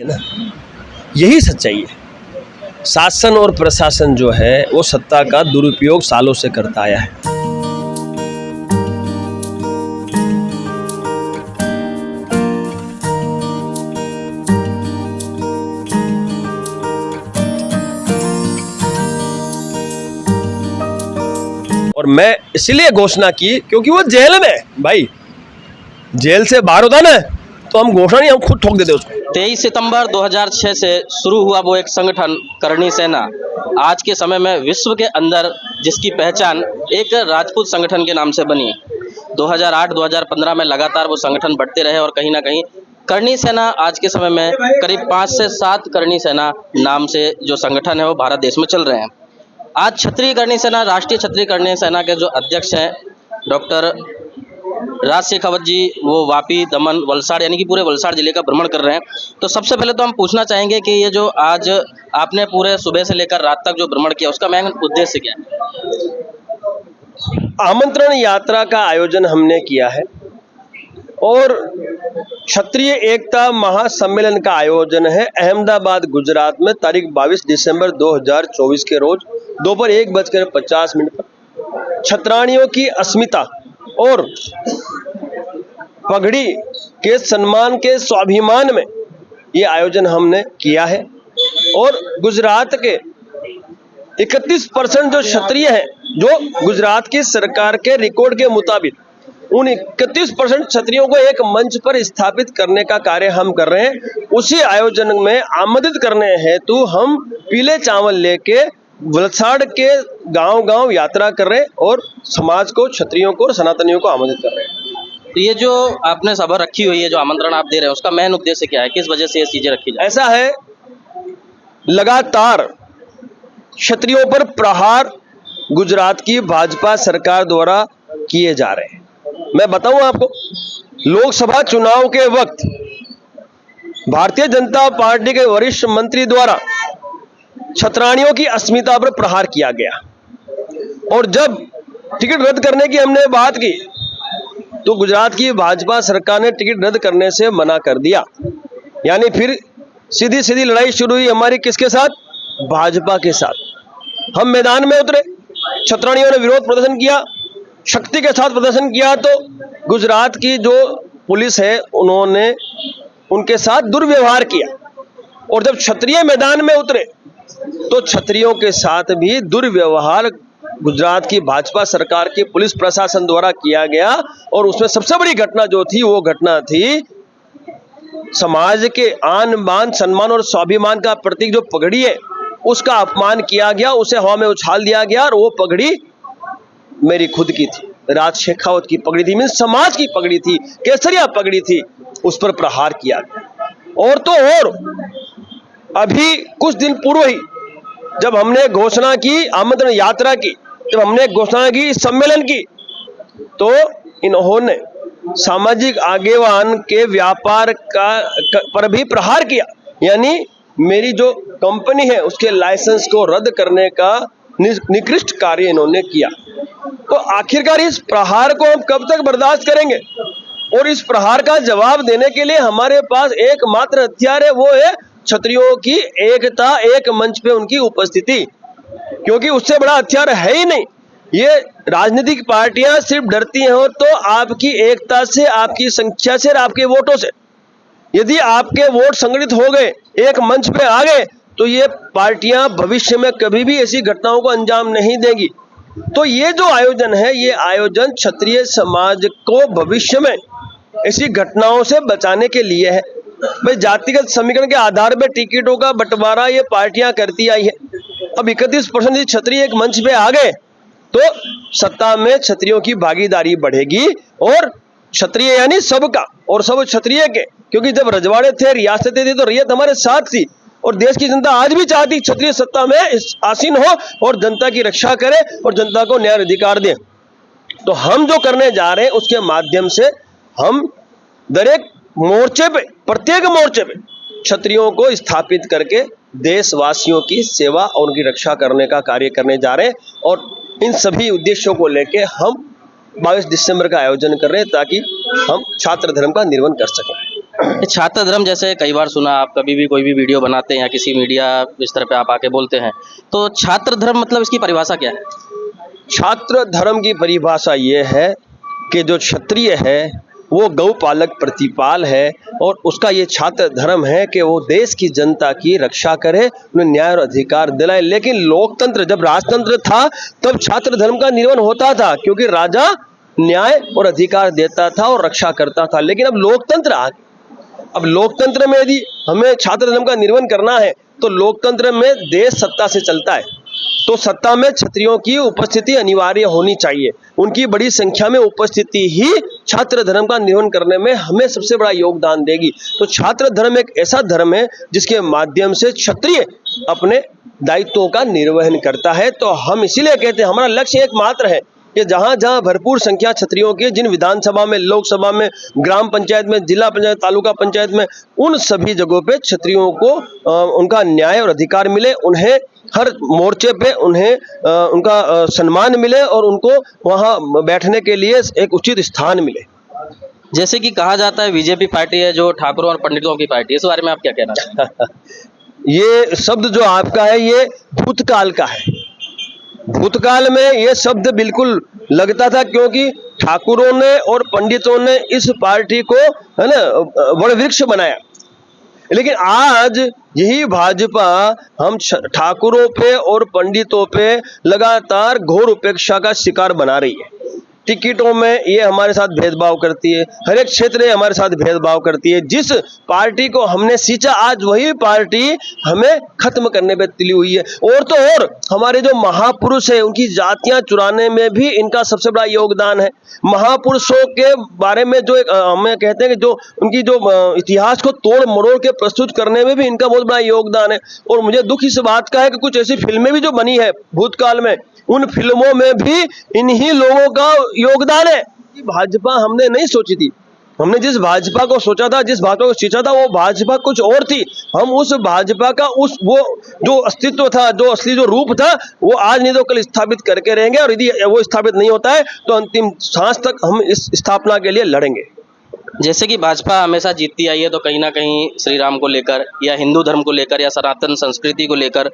है ना, यही सच्चाई है। शासन और प्रशासन जो है वो सत्ता का दुरुपयोग सालों से करता आया है। और मैं इसलिए घोषणा की क्योंकि वो जेल में भाई, जेल से बाहर होता ना तो हम घोषणा नहीं, हम खुद ठोक देते उसको। 23 सितंबर 2006 से शुरू हुआ वो एक संगठन करणी सेना, आज के समय में विश्व के अंदर जिसकी पहचान एक राजपूत संगठन के नाम से बनी। 2008-2015 में लगातार वो संगठन बढ़ते रहे और कहीं ना कहीं करणी सेना आज के समय में करीब 5 से 7 करणी सेना नाम से जो संगठन है वो भारत देश में चल रहे हैं। आज क्षत्रिय करणी सेना, राष्ट्रीय क्षत्रिय करणी सेना के जो अध्यक्ष हैं डॉक्टर राज शेखावत जी, वो वापी, दमन, वलसाड़ यानी कि पूरे वलसाड़ जिले का भ्रमण कर रहे हैं। तो सबसे पहले तो हम पूछना चाहेंगे कि ये जो आज आपने पूरे सुबह से लेकर रात तक जो भ्रमण किया उसका मेन उद्देश्य क्या है? आमंत्रण यात्रा का आयोजन हमने किया है और क्षत्रिय एकता महासम्मेलन का आयोजन है अहमदाबाद, गुजरात में तारीख 22 दिसंबर 2024 के रोज दोपहर 1:50 पर। क्षत्राणियों की अस्मिता और पगड़ी के सम्मान के स्वाभिमान में ये आयोजन हमने किया है। और गुजरात के 31% जो क्षत्रिय हैं, जो गुजरात की सरकार के रिकॉर्ड के मुताबिक उन 31% क्षत्रियों को एक मंच पर स्थापित करने का कार्य हम कर रहे हैं। उसी आयोजन में आमंत्रित करने हेतु हम पीले चावल लेके वलसाड़ के गांव-गांव यात्रा कर रहे हैं और समाज को, क्षत्रियों को और सनातनियों को आमंत्रित कर रहे हैं। तो ये जो आपने सभा रखी हुई है, जो आमंत्रण आप दे रहे हैं, उसका मेन उद्देश्य क्या है? किस वजह से ये चीजें रखी जाए? ऐसा है, लगातार क्षत्रियों पर प्रहार गुजरात की भाजपा सरकार द्वारा किए जा रहे हैं। मैं बताऊं आपको, लोकसभा चुनाव के वक्त भारतीय जनता पार्टी के वरिष्ठ मंत्री द्वारा क्षत्राणियों की अस्मिता पर प्रहार किया गया और जब टिकट रद्द करने की हमने बात की तो गुजरात की भाजपा सरकार ने टिकट रद्द करने से मना कर दिया। यानी फिर सीधी सीधी लड़ाई शुरू हुई हमारी किसके साथ? भाजपा के साथ। हम मैदान में उतरे, क्षत्राणियों ने विरोध प्रदर्शन किया, शक्ति के साथ प्रदर्शन किया तो गुजरात की जो पुलिस है उन्होंने उनके साथ दुर्व्यवहार किया। और जब क्षत्रिय मैदान में उतरे तो क्षत्रियों के साथ भी दुर्व्यवहार गुजरात की भाजपा सरकार की पुलिस प्रशासन द्वारा किया गया। और उसमें सबसे बड़ी घटना जो थी वो घटना थी समाज के आन बान, सम्मान और स्वाभिमान का प्रतीक जो पगड़ी है उसका अपमान किया गया, उसे हवा में उछाल दिया गया। और वो पगड़ी मेरी खुद की थी, राज शेखावत की पगड़ी थी, मीन्स समाज की पगड़ी थी, केसरिया पगड़ी थी, उस पर प्रहार किया गया। और तो और अभी कुछ दिन पूर्व ही जब हमने घोषणा की, आमंत्रण यात्रा की, जब हमने घोषणा की सम्मेलन की, तो इन्होंने सामाजिक आगेवान के व्यापार पर भी प्रहार किया। यानी मेरी जो कंपनी है उसके लाइसेंस को रद्द करने का निकृष्ट कार्य इन्होंने किया। तो आखिरकार इस प्रहार को हम कब तक बर्दाश्त करेंगे? और इस प्रहार का जवाब देने के लिए हमारे पास एकमात्र हथियार है, वो है क्षत्रियों की एकता, एक मंच पे उनकी उपस्थिति, क्योंकि उससे बड़ा हथियार है ही नहीं। ये राजनीतिक पार्टियां सिर्फ डरती हैं हो तो आपकी एकता से, आपकी संख्या से और आपके वोटों से। यदि आपके वोट संगठित हो गए, एक मंच पे आ गए, तो ये पार्टियां भविष्य में कभी भी ऐसी घटनाओं को अंजाम नहीं देंगी। तो ये जो आयोजन है, ये आयोजन क्षत्रिय समाज को भविष्य में ऐसी घटनाओं से बचाने के लिए है। भाई, जातिगत समीकरण के आधार पर टिकटों का बंटवारा ये पार्टियां करती आई है। अब 31% क्षत्रिय एक मंच पे आ गए तो सत्ता में क्षत्रियों की भागीदारी बढ़ेगी और क्षत्रिय यानी सबका और सब क्षत्रिय के, क्योंकि जब रजवाड़े थे, रियासतें थी, तो रियासत हमारे साथ थी और देश की जनता आज भी चाहती क्षत्रिय सत्ता में आसीन हो और जनता की रक्षा करे और जनता को न्याय अधिकार दे। तो हम जो करने जा रहे हैं उसके माध्यम से हम दरेक मोर्चे पे, प्रत्येक मोर्चे पे क्षत्रियों को स्थापित करके देशवासियों की सेवा और उनकी रक्षा करने का कार्य करने जा रहे हैं। और इन सभी उद्देश्यों को लेके हम 22 दिसंबर का आयोजन कर रहे हैं ताकि हम छात्र धर्म का निर्वहन कर सकें। ये छात्र धर्म जैसे कई बार सुना, आप कभी भी कोई भी वीडियो बनाते हैं या किसी मीडिया इस तरह पे आप आके बोलते हैं, तो छात्र धर्म मतलब इसकी परिभाषा क्या है? छात्र धर्म की परिभाषा ये है कि जो क्षत्रिय है वो गौपालक प्रतिपाल है, और उसका ये छात्र धर्म है कि वो देश की जनता की रक्षा करे, उन्हें न्याय और अधिकार दिलाए। लेकिन लोकतंत्र, जब राजतंत्र था तब छात्र धर्म का निर्वहन होता था, क्योंकि राजा न्याय और अधिकार देता था और रक्षा करता था। लेकिन अब लोकतंत्र आ गया। अब लोकतंत्र में यदि हमें छात्र धर्म का निर्वहन करना है तो लोकतंत्र में देश सत्ता से चलता है, तो सत्ता में क्षत्रियों की उपस्थिति अनिवार्य होनी चाहिए। उनकी बड़ी संख्या में उपस्थिति ही छात्र धर्म का निर्वहन करने में हमें सबसे बड़ा योगदान देगी। तो छात्र धर्म एक ऐसा धर्म है जिसके माध्यम से क्षत्रिय अपने दायित्वों का निर्वहन करता है। तो हम इसीलिए कहते हैं, हमारा लक्ष्य एकमात्र है कि जहां जहां भरपूर संख्या क्षत्रियों की, जिन विधानसभा में, लोकसभा में, ग्राम पंचायत में, जिला पंचायत, तालुका पंचायत में, उन सभी जगहों पे क्षत्रियों को उनका न्याय और अधिकार मिले, उन्हें हर मोर्चे पे उन्हें उनका सम्मान मिले और उनको वहां बैठने के लिए एक उचित स्थान मिले। जैसे कि कहा जाता है बीजेपी पार्टी है जो ठाकुरों और पंडितों की पार्टी है, इस बारे में आप क्या कहना चाहते हैं? ये शब्द जो आपका है ये भूतकाल का है। भूतकाल में ये शब्द बिल्कुल लगता था, क्योंकि ठाकुरों ने और पंडितों ने इस पार्टी को, है ना, वड़ वृक्ष बनाया। लेकिन आज यही भाजपा हम ठाकुरों पे और पंडितों पे लगातार घोर उपेक्षा का शिकार बना रही है। टिकटों में ये हमारे साथ भेदभाव करती है, हर एक क्षेत्र में हमारे साथ भेदभाव करती है। जिस पार्टी को हमने सींचा, आज वही पार्टी हमें खत्म करने पे तुली हुई है। और तो और हमारे जो महापुरुष है उनकी जातियां चुराने में भी इनका सबसे बड़ा योगदान है। महापुरुषों के बारे में जो एक हमें कहते हैं कि जो उनकी जो इतिहास को तोड़ मरोड़ के प्रस्तुत करने में भी इनका बहुत बड़ा योगदान है। और मुझे दुख इस बात का है कि कुछ ऐसी फिल्में भी जो बनी है भूतकाल में, उन फिल्मों में भी इन्हीं लोगों का योगदान है। कि भाजपा हमने नहीं सोची थी, हमने जिस भाजपा को सोचा था, जिस भाजपा को सींचा था, वो भाजपा कुछ और थी। हम उस भाजपा का वो जो अस्तित्व था, जो असली जो रूप था, वो आज नहीं तो कल स्थापित करके रहेंगे। और यदि वो स्थापित नहीं होता है तो अंतिम सांस तक हम इस स्थापना के लिए लड़ेंगे। जैसे कि भाजपा हमेशा जीतती आई है, तो कहीं ना कहीं श्री राम को लेकर या हिंदू धर्म को लेकर या सनातन संस्कृति को लेकर,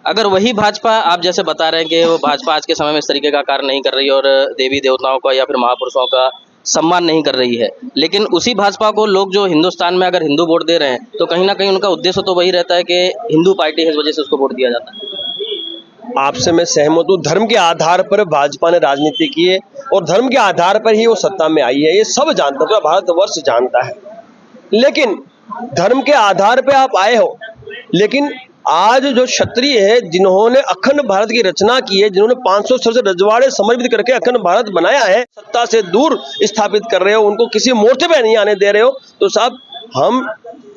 अगर वही भाजपा आप जैसे बता रहे हैं कि वो भाजपा आज के समय में इस तरीके का कार्य नहीं कर रही और देवी देवताओं का या फिर महापुरुषों का सम्मान नहीं कर रही है, लेकिन उसी भाजपा को लोग जो हिंदुस्तान में अगर हिंदू वोट दे रहे हैं, तो कहीं ना कहीं उनका उद्देश्य तो वही रहता है कि हिंदू पार्टी है, इस वजह से उसको वोट दिया जाता है। आपसे मैं सहमत हूँ। धर्म के आधार पर भाजपा ने राजनीति की है और धर्म के आधार पर ही वो सत्ता में आई है, ये सब जानता है, पूरा भारतवर्ष जानता है। लेकिन धर्म के आधार पर आप आए हो, लेकिन आज जो क्षत्रिय है, जिन्होंने अखंड भारत की रचना की है, जिन्होंने 500 वर्ष रजवाड़े समर्पित करके अखंड भारत बनाया है, सत्ता से दूर स्थापित कर रहे हो, उनको किसी मोर्चे पे नहीं आने दे रहे हो, तो साहब हम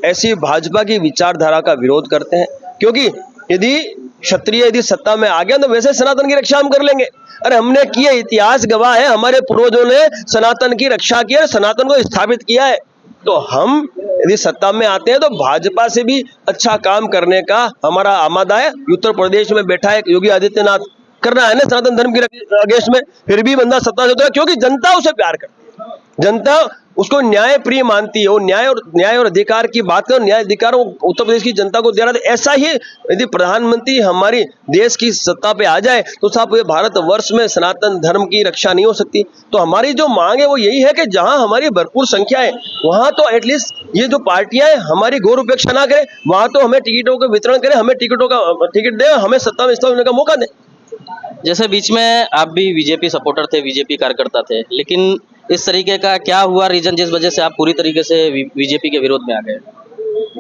ऐसी भाजपा की विचारधारा का विरोध करते हैं। क्योंकि यदि क्षत्रिय यदि सत्ता में आ गया तो वैसे सनातन की रक्षा हम कर लेंगे। अरे हमने किया, इतिहास गवाह है, हमारे पूर्वजों ने सनातन की रक्षा की है, सनातन को स्थापित किया है। तो हम यदि सत्ता में आते हैं तो भाजपा से भी अच्छा काम करने का हमारा आमादा है। उत्तर प्रदेश में बैठा है योगी आदित्यनाथ, करना है ना सनातन धर्म की अगेंस्ट में, फिर भी बंदा सत्ता से होता है, क्योंकि जनता उसे प्यार करती है, जनता उसको न्याय प्रिय मानती है। वो न्याय और अधिकार की बात करो, न्याय अधिकार उत्तर प्रदेश की जनता को दे रहा है। ऐसा ही यदि प्रधानमंत्री हमारी देश की सत्ता पे आ जाए तो साहब ये भारतवर्ष में सनातन धर्म की रक्षा नहीं हो सकती। तो हमारी जो मांग है वो यही है कि जहां हमारी भरपूर संख्या है वहां तो एटलीस्ट ये जो पार्टियां हैं हमारी गौर उपेक्षा ना करें, वहां तो हमें टिकटों का वितरण करें, हमें टिकट दें, हमें सत्ता में स्थापित होने का मौका दें। जैसे बीच में आप भी बीजेपी सपोर्टर थे, बीजेपी कार्यकर्ता थे, लेकिन इस तरीके का क्या हुआ रीजन जिस वजह से आप पूरी तरीके से बीजेपी के विरोध में आ गए?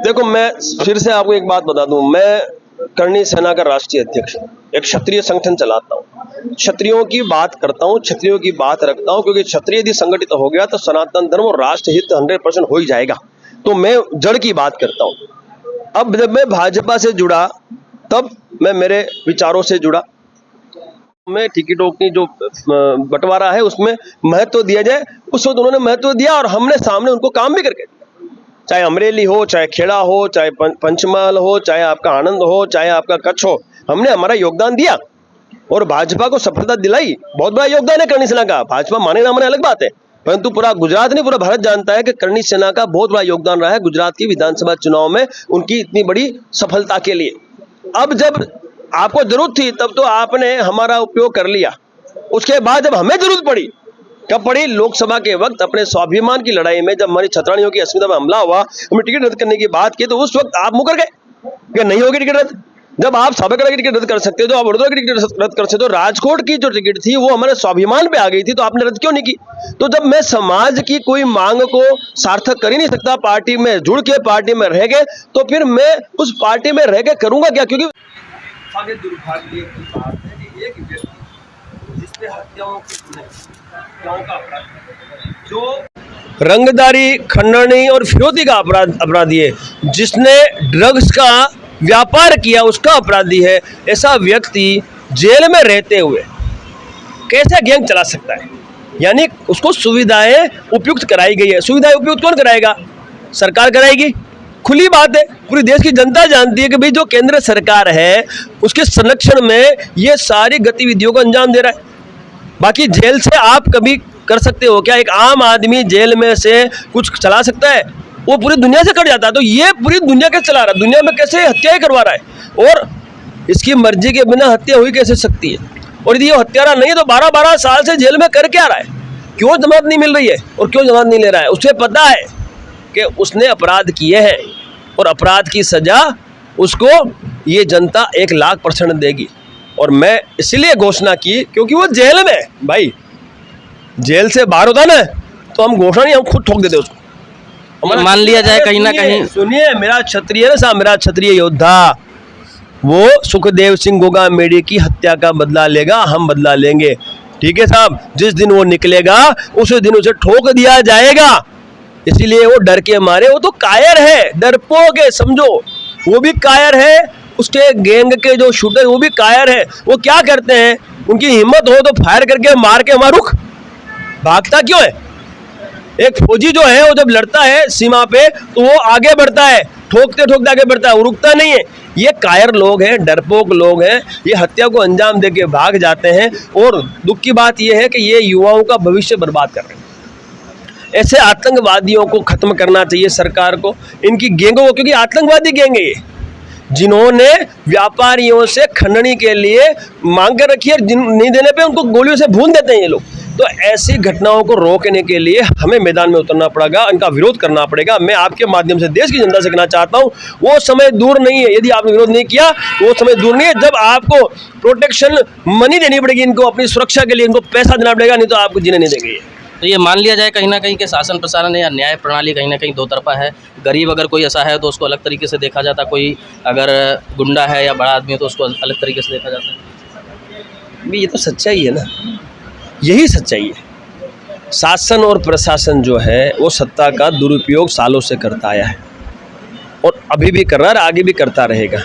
देखो, मैं फिर से आपको एक बात बता दूं, मैं करणी सेना का राष्ट्रीय अध्यक्ष, एक क्षत्रिय संगठन चलाता हूं, क्षत्रियों की बात करता हूं, क्षत्रियों की बात रखता हूं, क्योंकि क्षत्रिय यदि संगठित हो गया तो सनातन धर्म और राष्ट्र हित 100% हो ही जाएगा। तो मैं जड़ की बात करता हूं। अब जब मैं भाजपा से जुड़ा तब मैं मेरे विचारों से जुड़ा, में टिकटों की जो बंटवारा है उसमें महत्व दिया जाए, उस वक्त उन्होंने महत्व दिया और हमने सामने उनको काम भी करके दिया। चाहे अमरेली हो, चाहे खेड़ा हो, चाहे पंचमहल हो, चाहे आपका आनंद हो, चाहे आपका कच्छ हो, हमने हमारा योगदान दिया और भाजपा को सफलता दिलाई। बहुत बड़ा योगदान है करणी सेना का, भाजपा माने ना माने अलग बात है, परंतु पूरा गुजरात नहीं, पूरा भारत जानता है कि करणी सेना का बहुत बड़ा योगदान रहा है गुजरात की विधानसभा चुनाव में उनकी इतनी बड़ी सफलता के लिए। अब जब आपको जरूरत थी तब तो आपने हमारा उपयोग कर लिया, उसके बाद जब हमें जरूरत पड़ी, कब पड़ी? लोकसभा के वक्त अपने स्वाभिमान की लड़ाई में, जब हमारी छतरानियों की अस्मिता में हमला हुआ, हमें टिकट रद्द करने की बात की, तो उस वक्त आप मुकर गए कि नहीं होगी टिकट रद्द। जब आप साबरकांठा की टिकट रद्द कर सकते हो तो आप वडोदरा की टिकट रद्द कर सकते हो, राजकोट की जो टिकट थी वो हमारे स्वाभिमान पे आ गई थी, तो आपने रद्द क्यों नहीं की? तो जब मैं समाज की कोई मांग को सार्थक कर ही नहीं सकता, पार्टी में जुड़ के पार्टी में रह गए, तो फिर मैं उस पार्टी में रह के करूंगा क्या? क्योंकि दुर्भाग्य की बात है कि एक व्यक्ति जिसने हत्याओं का अपराध, जो रंगदारी, खंडनी और फिरौती का अपराधी है, जिसने ड्रग्स का व्यापार किया उसका अपराधी है, ऐसा व्यक्ति जेल में रहते हुए कैसे गैंग चला सकता है? यानी उसको सुविधाएं उपयुक्त कराई गई है। सुविधाएं उपयुक्त कौन कराएगा? सरकार कराएगी। खुली बात है, पूरी देश की जनता जानती है कि भाई जो केंद्र सरकार है उसके संरक्षण में ये सारी गतिविधियों को अंजाम दे रहा है। बाकी जेल से आप कभी कर सकते हो क्या? एक आम आदमी जेल में से कुछ चला सकता है? वो पूरी दुनिया से कट जाता है। तो ये पूरी दुनिया कैसे चला रहा है? दुनिया में कैसे हत्याएं करवा रहा है? और इसकी मर्जी के बिना हत्या हुई कैसे सकती है? और यदि ये हत्यारा नहीं है तो 12-12 साल से जेल में कर क्या रहा है? क्यों जमानत नहीं मिल रही है और क्यों जमानत नहीं ले रहा है? उसे पता है कि उसने अपराध किए हैं और अपराध की सजा उसको ये जनता 1,00,000% देगी। और मैं इसलिए घोषणा की क्योंकि वो जेल में, भाई जेल से बाहर होता ना तो हम घोषणा नहीं, हम खुद ठोक देते उसको। मान लिया जाए कहीं ना कहीं, सुनिए, मेरा क्षत्रिय ना साहब, मेरा क्षत्रिय योद्धा, वो सुखदेव सिंह गोगामेडी की हत्या का बदला लेगा, हम बदला लेंगे। ठीक है साहब, जिस दिन वो निकलेगा उस दिन उसे ठोक दिया जाएगा। इसीलिए वो डर के मारे, वो तो कायर है, डरपोक है, समझो, वो भी कायर है। उसके गैंग के जो शूटर वो भी कायर है। वो क्या करते हैं, उनकी हिम्मत हो तो फायर करके मार के हमारा रुख, भागता क्यों है? एक फौजी जो है वो जब लड़ता है सीमा पे तो वो आगे बढ़ता है, ठोकते ठोकते आगे बढ़ता है, वो रुकता नहीं है। ये कायर लोग हैं, डरपोक लोग हैं, ये हत्या को अंजाम देके भाग जाते हैं। और दुख की बात ये है कि ये युवाओं का भविष्य बर्बाद कर रहे हैं। ऐसे आतंकवादियों को खत्म करना चाहिए सरकार को, इनकी गैंगों को, क्योंकि आतंकवादी गैंग है ये, जिन्होंने व्यापारियों से खंडनी के लिए मांग कर रखी है, नहीं देने पे उनको गोलियों से भून देते हैं ये लोग। तो ऐसी घटनाओं को रोकने के लिए हमें मैदान में उतरना पड़ेगा, इनका विरोध करना पड़ेगा। मैं आपके माध्यम से देश की जनता से कहना चाहता हूं, वो समय दूर नहीं है। यदि आपने विरोध नहीं किया तो वो समय दूर नहीं है जब आपको प्रोटेक्शन मनी देनी पड़ेगी, इनको अपनी सुरक्षा के लिए इनको पैसा देना पड़ेगा, नहीं तो आपको जीने नहीं देंगे। तो ये मान लिया जाए कहीं ना कहीं कि शासन प्रशासन या न्याय प्रणाली कहीं ना कहीं दो तरफा है। गरीब अगर कोई ऐसा है तो उसको अलग तरीके से देखा जाता, कोई अगर गुंडा है या बड़ा आदमी है तो उसको अलग तरीके से देखा जाता है। ये तो सच्चाई है ना, यही सच्चाई है। शासन और प्रशासन जो है वो सत्ता का दुरुपयोग सालों से करता आया है और अभी भी कर रहा है, आगे भी करता रहेगा।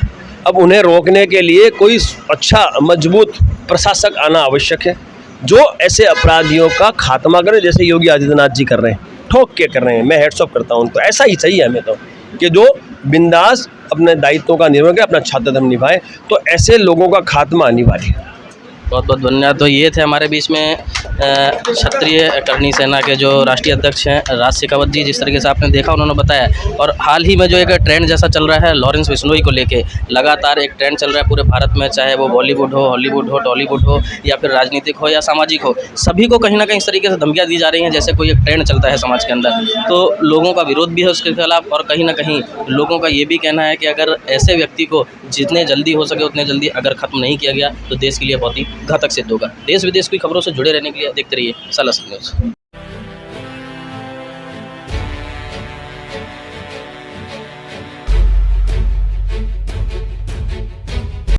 अब उन्हें रोकने के लिए कोई अच्छा मजबूत प्रशासक आना आवश्यक है, जो ऐसे अपराधियों का खात्मा करे, जैसे योगी आदित्यनाथ जी कर रहे हैं, ठोक के कर रहे हैं। मैं हेड्स ऑफ करता हूं उनको। ऐसा ही चाहिए हमें तो, कि जो बिंदास अपने दायित्वों का निर्वहन करे, अपना छात्र धर्म निभाए। तो ऐसे लोगों का खात्मा अनिवार्य है। बहुत बहुत धन्यवाद। तो ये थे हमारे बीच में क्षत्रिय करणी सेना के जो राष्ट्रीय अध्यक्ष हैं राज शेखावत जी। जिस तरीके से आपने देखा उन्होंने बताया, और हाल ही में जो एक ट्रेंड जैसा चल रहा है लॉरेंस बिश्नोई को लेके, लगातार एक ट्रेंड चल रहा है पूरे भारत में, चाहे वो बॉलीवुड हो, हॉलीवुड हो, टॉलीवुड हो, या फिर राजनीतिक हो या सामाजिक हो, सभी को कहीं ना कहीं इस तरीके से धमकियाँ दी जा रही हैं जैसे कोई एक ट्रेंड चलता है समाज के अंदर। तो लोगों का विरोध भी है उसके खिलाफ, और कहीं ना कहीं लोगों का ये भी कहना है कि अगर ऐसे व्यक्ति को जितने जल्दी हो सके उतने जल्दी अगर खत्म नहीं किया गया तो देश के लिए बहुत ही घातक सिद्ध होगा। देश विदेश की खबरों से जुड़े रहने के लिए देखते रहिए सालासर न्यूज़।